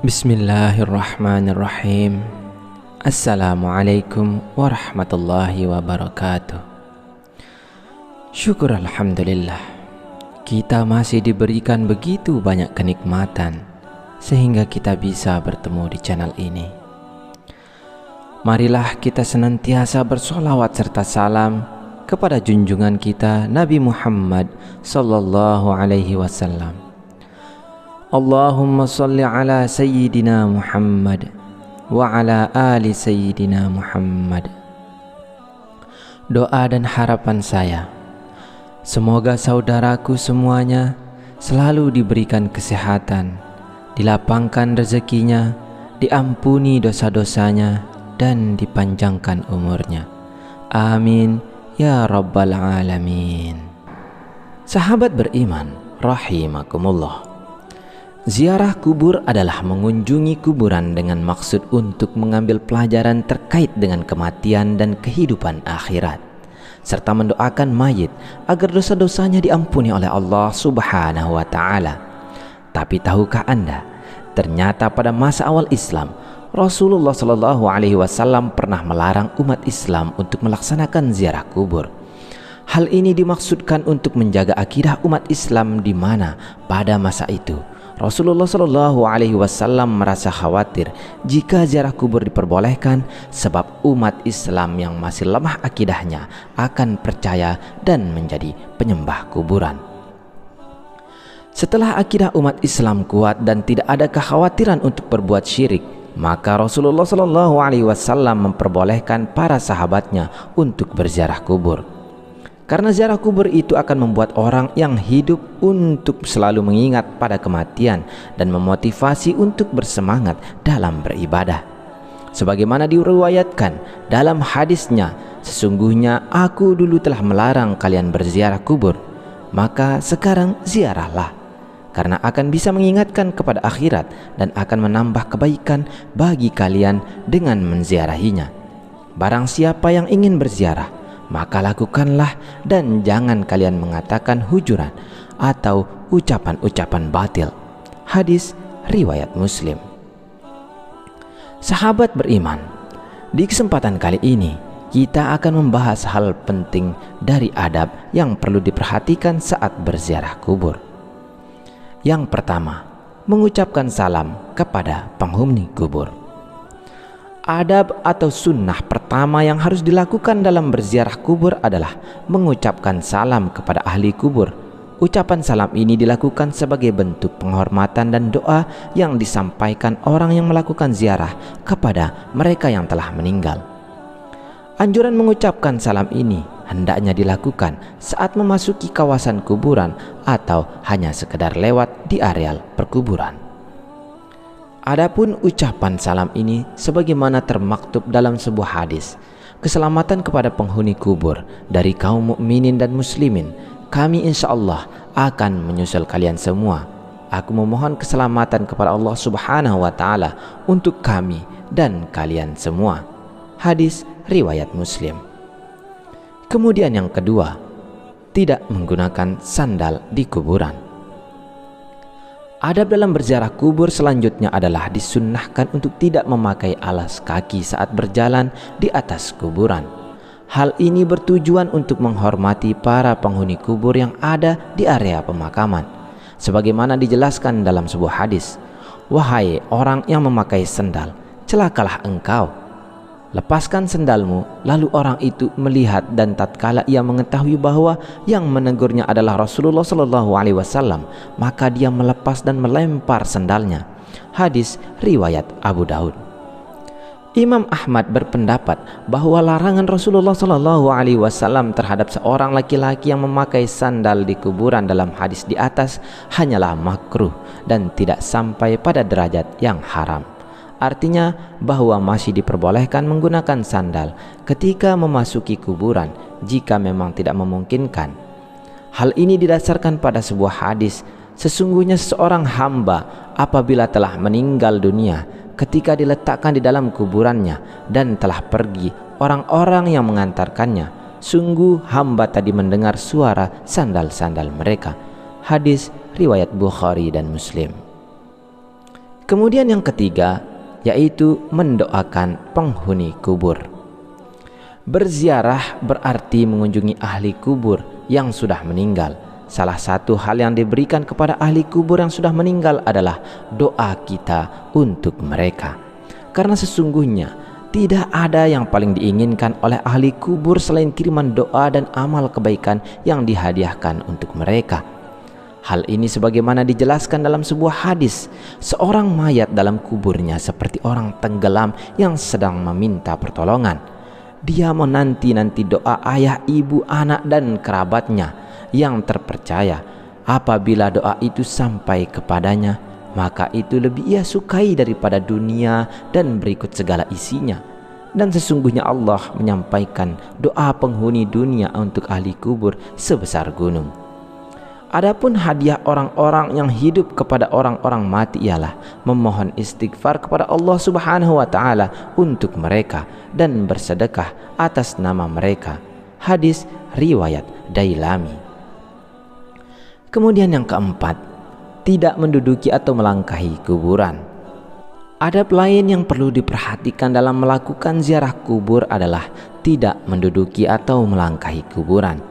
Bismillahirrahmanirrahim. Assalamualaikum warahmatullahi wabarakatuh. Syukur alhamdulillah, kita masih diberikan begitu banyak kenikmatan sehingga kita bisa bertemu di channel ini. Marilah kita senantiasa bersolawat serta salam kepada junjungan kita Nabi Muhammad sallallahu alaihi wasallam. Allahumma salli ala Sayyidina Muhammad wa ala ali Sayyidina Muhammad. Doa dan harapan saya, semoga saudaraku semuanya selalu diberikan kesehatan, dilapangkan rezekinya, diampuni dosa-dosanya, dan dipanjangkan umurnya. Amin ya rabbal alamin. Sahabat beriman rahimakumullah, ziarah kubur adalah mengunjungi kuburan dengan maksud untuk mengambil pelajaran terkait dengan kematian dan kehidupan akhirat, serta mendoakan mayit agar dosa-dosanya diampuni oleh Allah Subhanahu wa Ta'ala. Tapi tahukah Anda, ternyata pada masa awal Islam, Rasulullah Shallallahu Alaihi Wasallam pernah melarang umat Islam untuk melaksanakan ziarah kubur. Hal ini dimaksudkan untuk menjaga akidah umat Islam, di mana pada masa itu Rasulullah Shallallahu Alaihi Wasallam merasa khawatir jika ziarah kubur diperbolehkan, sebab umat Islam yang masih lemah akidahnya akan percaya dan menjadi penyembah kuburan. Setelah akidah umat Islam kuat dan tidak ada kekhawatiran untuk berbuat syirik, maka Rasulullah Shallallahu Alaihi Wasallam memperbolehkan para sahabatnya untuk berziarah kubur. Karena ziarah kubur itu akan membuat orang yang hidup untuk selalu mengingat pada kematian dan memotivasi untuk bersemangat dalam beribadah. Sebagaimana diriwayatkan dalam hadisnya, sesungguhnya aku dulu telah melarang kalian berziarah kubur, maka sekarang ziarahlah, karena akan bisa mengingatkan kepada akhirat dan akan menambah kebaikan bagi kalian dengan menziarahinya. Barang siapa yang ingin berziarah, maka lakukanlah, dan jangan kalian mengatakan hujuran atau ucapan-ucapan batil. Hadis riwayat Muslim. Sahabat beriman, di kesempatan kali ini kita akan membahas hal penting dari adab yang perlu diperhatikan saat berziarah kubur. Yang pertama, mengucapkan salam kepada penghuni kubur. Adab atau sunnah pertama yang harus dilakukan dalam berziarah kubur adalah mengucapkan salam kepada ahli kubur. Ucapan salam ini dilakukan sebagai bentuk penghormatan dan doa yang disampaikan orang yang melakukan ziarah kepada mereka yang telah meninggal. Anjuran mengucapkan salam ini hendaknya dilakukan saat memasuki kawasan kuburan atau hanya sekedar lewat di areal perkuburan. Adapun ucapan salam ini sebagaimana termaktub dalam sebuah hadis, keselamatan kepada penghuni kubur dari kaum mukminin dan muslimin, kami insya Allah akan menyusul kalian semua. Aku memohon keselamatan kepada Allah Subhanahu wa Ta'ala untuk kami dan kalian semua. Hadis riwayat Muslim. Kemudian yang kedua, tidak menggunakan sandal di kuburan. Adab dalam berziarah kubur selanjutnya adalah disunnahkan untuk tidak memakai alas kaki saat berjalan di atas kuburan. Hal ini bertujuan untuk menghormati para penghuni kubur yang ada di area pemakaman. Sebagaimana dijelaskan dalam sebuah hadis, "Wahai orang yang memakai sendal, celakalah engkau. Lepaskan sendalmu." Lalu orang itu melihat, dan tatkala ia mengetahui bahwa yang menegurnya adalah Rasulullah Shallallahu Alaihi Wasallam, maka dia melepas dan melempar sendalnya. Hadis riwayat Abu Daud. Imam Ahmad berpendapat bahwa larangan Rasulullah Shallallahu Alaihi Wasallam terhadap seorang laki-laki yang memakai sandal di kuburan dalam hadis di atas hanyalah makruh dan tidak sampai pada derajat yang haram. Artinya bahwa masih diperbolehkan menggunakan sandal ketika memasuki kuburan jika memang tidak memungkinkan. Hal ini didasarkan pada sebuah hadis, sesungguhnya seorang hamba apabila telah meninggal dunia, ketika diletakkan di dalam kuburannya dan telah pergi orang-orang yang mengantarkannya, sungguh hamba tadi mendengar suara sandal-sandal mereka. Hadis riwayat Bukhari dan Muslim. Kemudian yang ketiga yaitu mendoakan penghuni kubur. Berziarah berarti mengunjungi ahli kubur yang sudah meninggal. Salah satu hal yang diberikan kepada ahli kubur yang sudah meninggal adalah doa kita untuk mereka. Karena sesungguhnya tidak ada yang paling diinginkan oleh ahli kubur selain kiriman doa dan amal kebaikan yang dihadiahkan untuk mereka. Hal ini sebagaimana dijelaskan dalam sebuah hadis, seorang mayat dalam kuburnya seperti orang tenggelam yang sedang meminta pertolongan. Dia menanti-nanti doa ayah, ibu, anak, dan kerabatnya yang terpercaya. Apabila doa itu sampai kepadanya, maka itu lebih ia sukai daripada dunia dan berikut segala isinya. Dan sesungguhnya Allah menyampaikan doa penghuni dunia untuk ahli kubur sebesar gunung. Adapun hadiah orang-orang yang hidup kepada orang-orang mati ialah memohon istighfar kepada Allah Subhanahu wa taala untuk mereka dan bersedekah atas nama mereka. Hadis riwayat Dailami. Kemudian yang keempat, tidak menduduki atau melangkahi kuburan. Adab lain yang perlu diperhatikan dalam melakukan ziarah kubur adalah tidak menduduki atau melangkahi kuburan.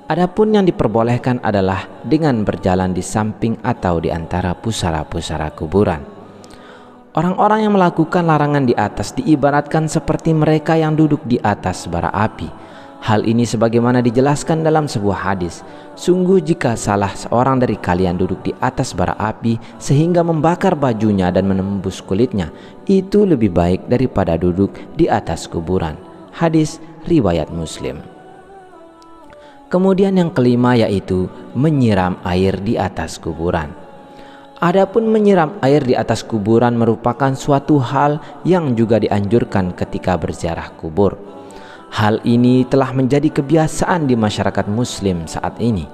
Adapun yang diperbolehkan adalah dengan berjalan di samping atau di antara pusara-pusara kuburan. Orang-orang yang melakukan larangan di atas diibaratkan seperti mereka yang duduk di atas bara api. Hal ini sebagaimana dijelaskan dalam sebuah hadis. Sungguh jika salah seorang dari kalian duduk di atas bara api sehingga membakar bajunya dan menembus kulitnya, itu lebih baik daripada duduk di atas kuburan. Hadis riwayat Muslim. Kemudian yang kelima yaitu menyiram air di atas kuburan. Adapun menyiram air di atas kuburan merupakan suatu hal yang juga dianjurkan ketika berziarah kubur. Hal ini telah menjadi kebiasaan di masyarakat muslim saat ini.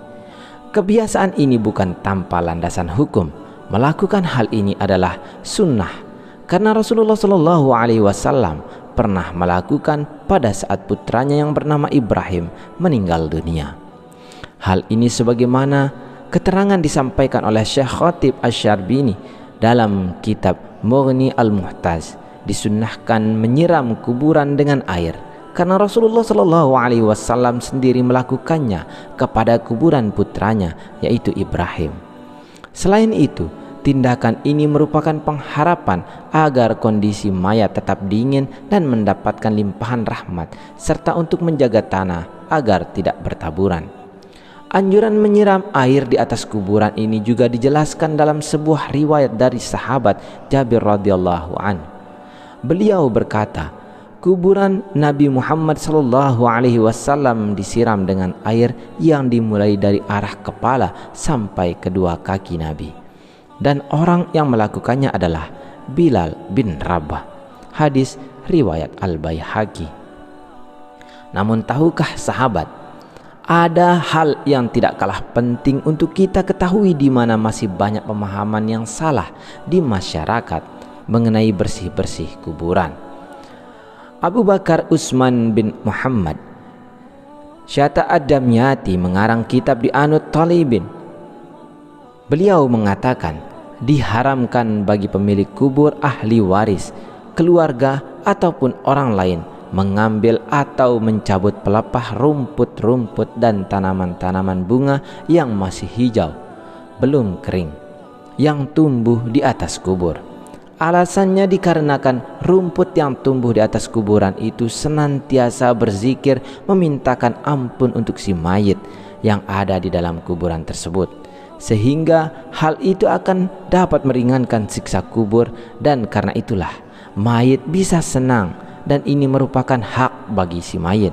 Kebiasaan ini bukan tanpa landasan hukum. Melakukan hal ini adalah sunnah karena Rasulullah SAW pernah melakukan pada saat putranya yang bernama Ibrahim meninggal dunia. Hal ini sebagaimana keterangan disampaikan oleh Syekh Khatib Asy-Syarbini dalam kitab Mughni Al-Muhtaj. Disunnahkan menyiram kuburan dengan air karena Rasulullah SAW sendiri melakukannya kepada kuburan putranya yaitu Ibrahim. Selain itu, tindakan ini merupakan pengharapan agar kondisi mayat tetap dingin dan mendapatkan limpahan rahmat, serta untuk menjaga tanah agar tidak bertaburan. Anjuran menyiram air di atas kuburan ini juga dijelaskan dalam sebuah riwayat dari sahabat Jabir radhiyallahu anhu. Beliau berkata, kuburan Nabi Muhammad SAW disiram dengan air yang dimulai dari arah kepala sampai kedua kaki Nabi. Dan orang yang melakukannya adalah Bilal bin Rabah. Hadis riwayat Al-Baihaqi. Namun tahukah sahabat, ada hal yang tidak kalah penting untuk kita ketahui di mana masih banyak pemahaman yang salah di masyarakat mengenai bersih-bersih kuburan. Abu Bakar Utsman bin Muhammad Syata Ad-Damyati mengarang kitab di Anut Talibin. Beliau mengatakan, diharamkan bagi pemilik kubur, ahli waris, keluarga ataupun orang lain mengambil atau mencabut pelepah rumput-rumput dan tanaman-tanaman bunga yang masih hijau, belum kering, yang tumbuh di atas kubur. Alasannya dikarenakan rumput yang tumbuh di atas kuburan itu senantiasa berzikir memintakan ampun untuk si mayit yang ada di dalam kuburan tersebut, sehingga hal itu akan dapat meringankan siksa kubur, dan karena itulah mayit bisa senang, dan ini merupakan hak bagi si mayit.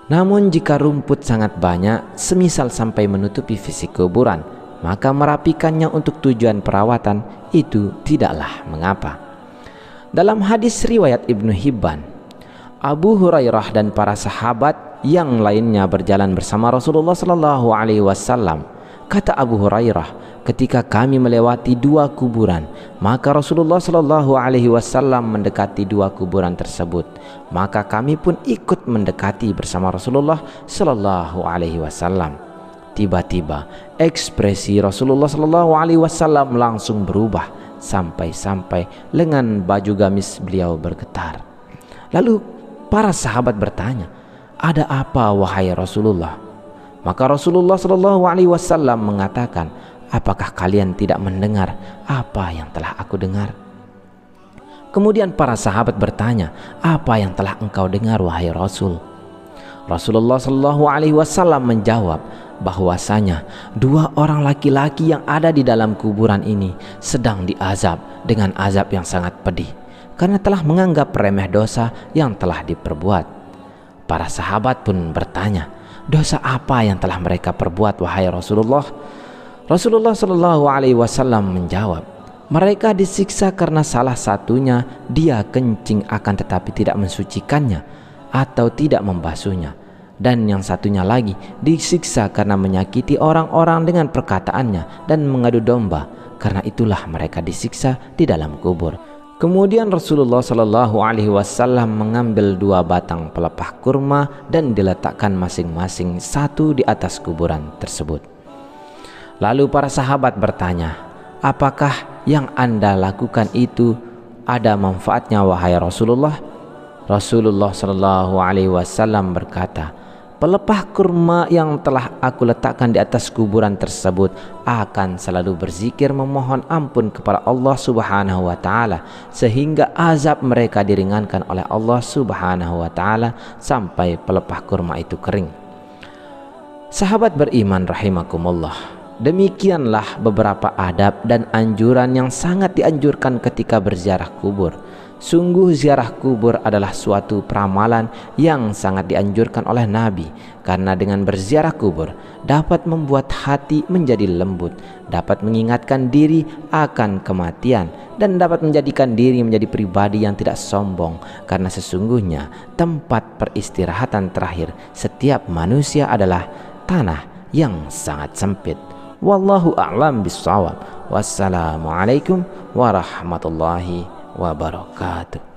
Namun jika rumput sangat banyak, semisal sampai menutupi fisik kuburan, maka merapikannya untuk tujuan perawatan itu tidaklah mengapa. Dalam hadis riwayat Ibnu Hibban, Abu Hurairah dan para sahabat yang lainnya berjalan bersama Rasulullah SAW. Kata Abu Hurairah, ketika kami melewati dua kuburan, maka Rasulullah SAW mendekati dua kuburan tersebut. Maka kami pun ikut mendekati bersama Rasulullah SAW. Tiba-tiba ekspresi Rasulullah SAW langsung berubah sampai-sampai lengan baju gamis beliau bergetar. Lalu para sahabat bertanya, "Ada apa wahai Rasulullah?" Maka Rasulullah Shallallahu Alaihi Wasallam mengatakan, "Apakah kalian tidak mendengar apa yang telah aku dengar?" Kemudian para sahabat bertanya, "Apa yang telah engkau dengar wahai Rasul?" Rasulullah Shallallahu Alaihi Wasallam menjawab bahwasanya dua orang laki-laki yang ada di dalam kuburan ini sedang diazab dengan azab yang sangat pedih karena telah menganggap remeh dosa yang telah diperbuat. Para sahabat pun bertanya, "Dosa apa yang telah mereka perbuat wahai Rasulullah?" Rasulullah Shallallahu Alaihi Wasallam menjawab, "Mereka disiksa karena salah satunya dia kencing akan tetapi tidak mensucikannya atau tidak membasuhnya, dan yang satunya lagi disiksa karena menyakiti orang-orang dengan perkataannya dan mengadu domba, karena itulah mereka disiksa di dalam kubur." Kemudian Rasulullah Shallallahu Alaihi Wasallam mengambil 2 batang pelepah kurma dan diletakkan masing-masing satu di atas kuburan tersebut. Lalu para sahabat bertanya, "Apakah yang Anda lakukan itu ada manfaatnya wahai Rasulullah?" Rasulullah Shallallahu Alaihi Wasallam berkata, "Pelepah kurma yang telah aku letakkan di atas kuburan tersebut akan selalu berzikir memohon ampun kepada Allah Subhanahu wa Ta'ala, sehingga azab mereka diringankan oleh Allah Subhanahu wa Ta'ala sampai pelepah kurma itu kering." Sahabat beriman rahimakumullah, demikianlah beberapa adab dan anjuran yang sangat dianjurkan ketika berziarah kubur. Sungguh ziarah kubur adalah suatu peramalan yang sangat dianjurkan oleh Nabi, karena dengan berziarah kubur dapat membuat hati menjadi lembut, dapat mengingatkan diri akan kematian, dan dapat menjadikan diri menjadi pribadi yang tidak sombong, karena sesungguhnya tempat peristirahatan terakhir setiap manusia adalah tanah yang sangat sempit. Wallahu a'lam bishawab. Wassalamualaikum warahmatullahi wabarakatuh.